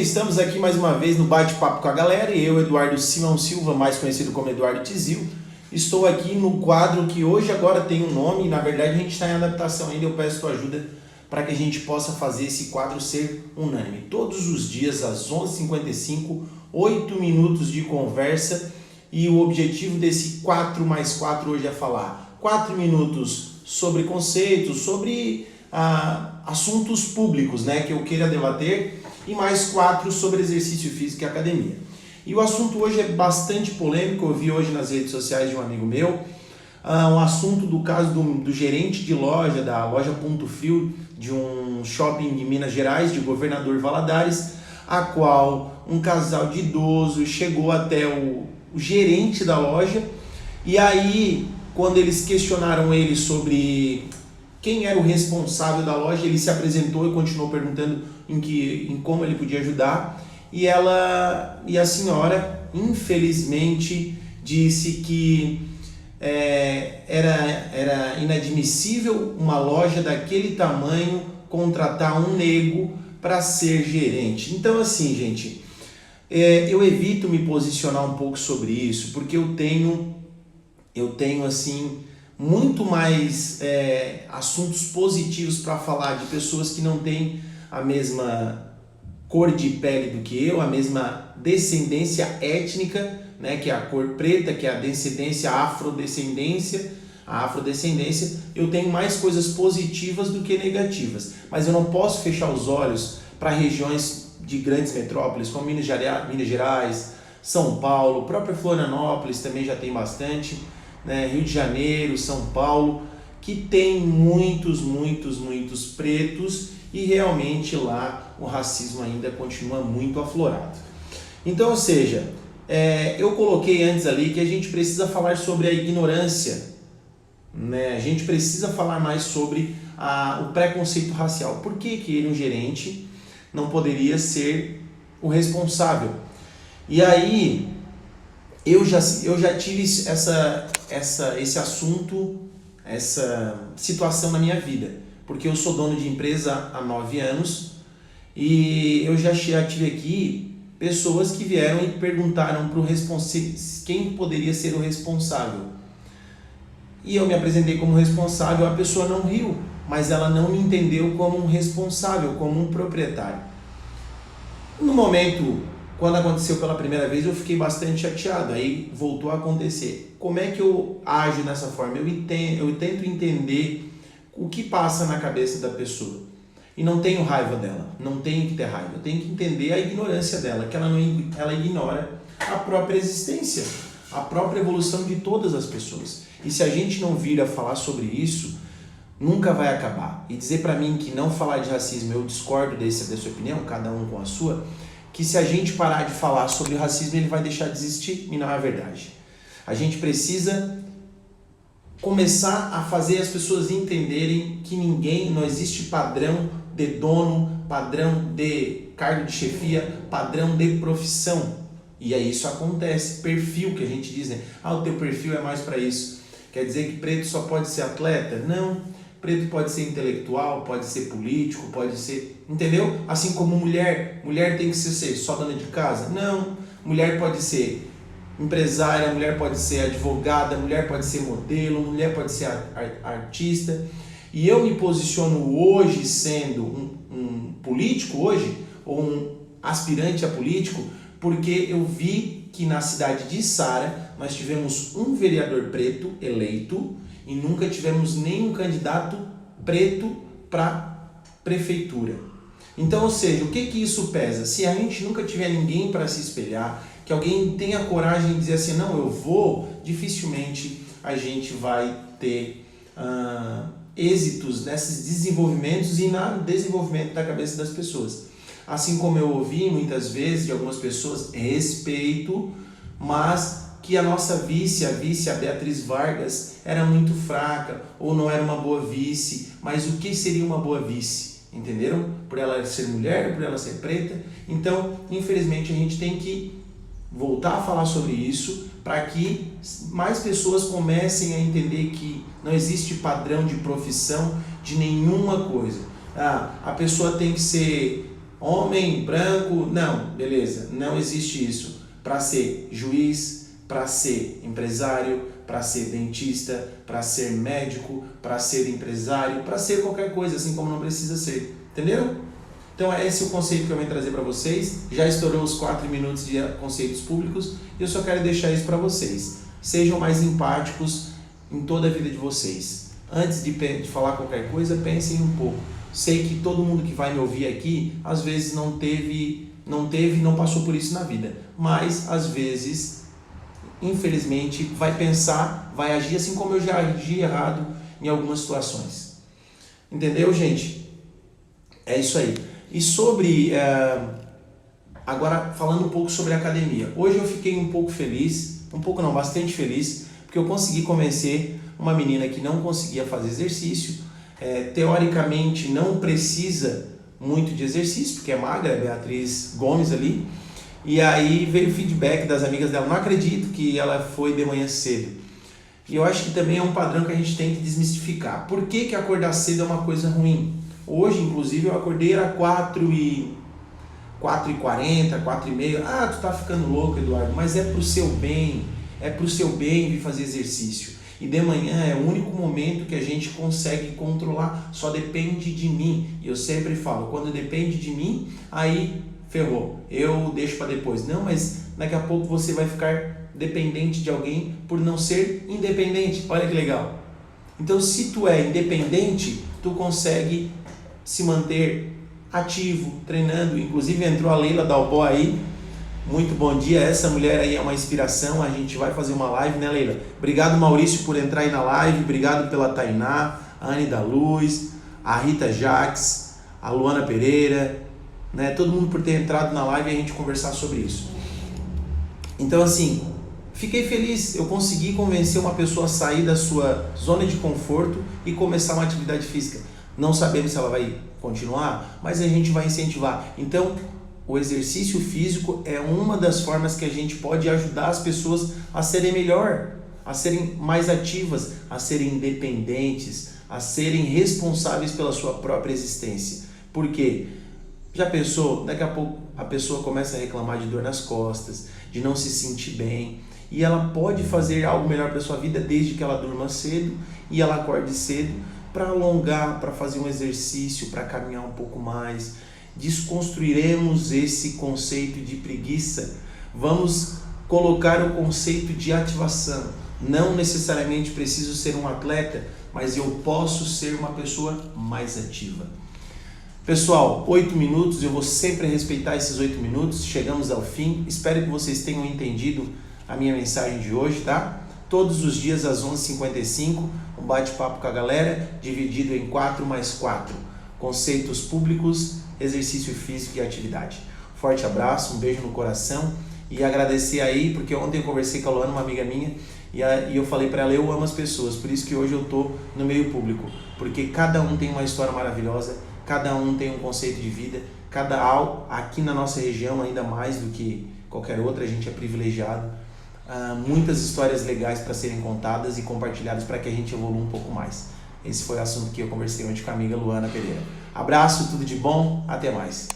estamos aqui mais uma vez no Bate-Papo com a Galera e eu, Eduardo Simão Silva, mais conhecido como Eduardo Tizil, estou aqui no quadro que hoje agora tem um nome, na verdade a gente está em adaptação ainda, eu peço tua ajuda para que a gente possa fazer esse quadro ser unânime. Todos os dias às 11h55, 8 minutos de conversa e o objetivo desse 4+4 hoje é falar 4 minutos sobre conceitos, sobre assuntos públicos, né, que eu queira debater, e mais 4 sobre exercício físico e academia. E o assunto hoje é bastante polêmico, eu vi hoje nas redes sociais de um amigo meu, um assunto do caso do gerente de loja, da loja Ponto Frio, de um shopping de Minas Gerais, de Governador Valadares, a qual um casal de idosos chegou até o gerente da loja, e aí quando eles questionaram ele sobre quem era o responsável da loja, ele se apresentou e continuou perguntando em como ele podia ajudar, e a senhora infelizmente disse que era inadmissível uma loja daquele tamanho contratar um nego para ser gerente. Então assim, gente, eu evito me posicionar um pouco sobre isso, porque eu tenho assim muito mais assuntos positivos para falar de pessoas que não têm a mesma cor de pele do que eu, a mesma descendência étnica, né, que é a cor preta, que é a descendência, a afrodescendência, eu tenho mais coisas positivas do que negativas, mas eu não posso fechar os olhos para regiões de grandes metrópoles, como Minas Gerais, São Paulo, própria Florianópolis também já tem bastante, né, Rio de Janeiro, São Paulo, que tem muitos pretos e realmente lá o racismo ainda continua muito aflorado. Então, ou seja, eu coloquei antes ali que a gente precisa falar sobre a ignorância, né? A gente precisa falar mais sobre o preconceito racial. Por que ele, um gerente, não poderia ser o responsável? E aí, eu já tive esse assunto, essa situação na minha vida, porque eu sou dono de empresa há 9 anos e eu já tive aqui pessoas que vieram e perguntaram para o quem poderia ser o responsável. E eu me apresentei como responsável, a pessoa não riu, mas ela não me entendeu como um responsável, como um proprietário. No momento, quando aconteceu pela primeira vez, eu fiquei bastante chateado, aí voltou a acontecer. Como é que eu ajo dessa forma? Eu tento entender o que passa na cabeça da pessoa. E não tenho raiva dela, não tenho que ter raiva, eu tenho que entender a ignorância dela, que ela ignora a própria existência, a própria evolução de todas as pessoas. E se a gente não vir a falar sobre isso, nunca vai acabar. E dizer para mim que não falar de racismo, eu discordo dessa sua opinião, cada um com a sua, que se a gente parar de falar sobre o racismo, ele vai deixar de existir, e não é verdade. A gente precisa começar a fazer as pessoas entenderem que não existe padrão de dono, padrão de cargo de chefia, padrão de profissão. E aí isso acontece, perfil que a gente diz, né? O teu perfil é mais para isso. Quer dizer que preto só pode ser atleta? Não. Preto pode ser intelectual, pode ser político, pode ser... Entendeu? Assim como mulher tem que ser só dona de casa? Não. Mulher pode ser empresária, mulher pode ser advogada, mulher pode ser modelo, mulher pode ser artista. E eu me posiciono hoje sendo um político hoje, ou um aspirante a político, porque eu vi que na cidade de Içara nós tivemos um vereador preto eleito e nunca tivemos nenhum candidato preto para prefeitura. Então, ou seja, o que isso pesa? Se a gente nunca tiver ninguém para se espelhar, que alguém tenha coragem de dizer assim, não, eu vou, dificilmente a gente vai ter êxitos nesses desenvolvimentos e no desenvolvimento da cabeça das pessoas. Assim como eu ouvi muitas vezes de algumas pessoas, respeito, mas que a nossa vice, a Beatriz Vargas, era muito fraca ou não era uma boa vice. Mas o que seria uma boa vice? Entenderam? Por ela ser mulher, por ela ser preta. Então, infelizmente, a gente tem que voltar a falar sobre isso para que mais pessoas comecem a entender que não existe padrão de profissão de nenhuma coisa. A pessoa tem que ser homem, branco, não, beleza, não existe isso. Para ser juiz, para ser empresário, para ser dentista, para ser médico, para ser empresário, para ser qualquer coisa, assim como não precisa ser. Entenderam? Então esse é o conceito que eu venho trazer para vocês. Já estourou os 4 minutos de conceitos públicos e eu só quero deixar isso para vocês. Sejam mais empáticos em toda a vida de vocês. Antes de falar qualquer coisa, pensem um pouco. Sei que todo mundo que vai me ouvir aqui, às vezes não passou por isso na vida. Mas, às vezes, infelizmente, vai pensar, vai agir assim como eu já agi errado em algumas situações. Entendeu, gente? É isso aí. E sobre... agora, falando um pouco sobre a academia. Hoje eu fiquei um pouco feliz, bastante feliz, porque eu consegui convencer uma menina que não conseguia fazer exercício, teoricamente não precisa muito de exercício, porque é magra, é Beatriz Gomes ali, e aí veio o feedback das amigas dela, não acredito que ela foi de manhã cedo. E eu acho que também é um padrão que a gente tem que desmistificar. Por que acordar cedo é uma coisa ruim? Hoje, inclusive, eu acordei, era 4h40, 4h30, tu tá ficando louco, Eduardo, mas é pro seu bem, vir fazer exercício. E de manhã é o único momento que a gente consegue controlar, só depende de mim. E eu sempre falo, quando depende de mim, aí ferrou, eu deixo para depois. Não, mas daqui a pouco você vai ficar dependente de alguém por não ser independente. Olha que legal. Então, se tu é independente, tu consegue se manter ativo, treinando. Inclusive entrou a Leila Dalbó aí. Muito bom dia, essa mulher aí é uma inspiração, a gente vai fazer uma live, né, Leila? Obrigado, Maurício, por entrar aí na live, obrigado pela Tainá, a Anne da Luz, a Rita Jaques, a Luana Pereira, né? Todo mundo por ter entrado na live e a gente conversar sobre isso. Então, assim, fiquei feliz, eu consegui convencer uma pessoa a sair da sua zona de conforto e começar uma atividade física. Não sabemos se ela vai continuar, mas a gente vai incentivar. Então, o exercício físico é uma das formas que a gente pode ajudar as pessoas a serem melhor, a serem mais ativas, a serem independentes, a serem responsáveis pela sua própria existência. Por quê? Já pensou? Daqui a pouco a pessoa começa a reclamar de dor nas costas, de não se sentir bem, e ela pode fazer algo melhor para a sua vida desde que ela durma cedo e ela acorde cedo para alongar, para fazer um exercício, para caminhar um pouco mais. Desconstruiremos esse conceito de preguiça, vamos colocar o conceito de ativação. Não necessariamente preciso ser um atleta, mas eu posso ser uma pessoa mais ativa. Pessoal, 8 minutos, eu vou sempre respeitar esses 8 minutos, chegamos ao fim, espero que vocês tenham entendido a minha mensagem de hoje, tá? Todos os dias às 11h55, um bate-papo com a galera, dividido em 4 mais 4, conceitos públicos, exercício físico e atividade. Forte abraço, um beijo no coração e agradecer aí, porque ontem eu conversei com a Luana, uma amiga minha, e eu falei para ela, eu amo as pessoas, por isso que hoje eu tô no meio público, porque cada um tem uma história maravilhosa, cada um tem um conceito de vida, aqui na nossa região, ainda mais do que qualquer outra, a gente é privilegiado, muitas histórias legais para serem contadas e compartilhadas para que a gente evolua um pouco mais. Esse foi o assunto que eu conversei ontem com a amiga Luana Pereira. Abraço, tudo de bom, até mais.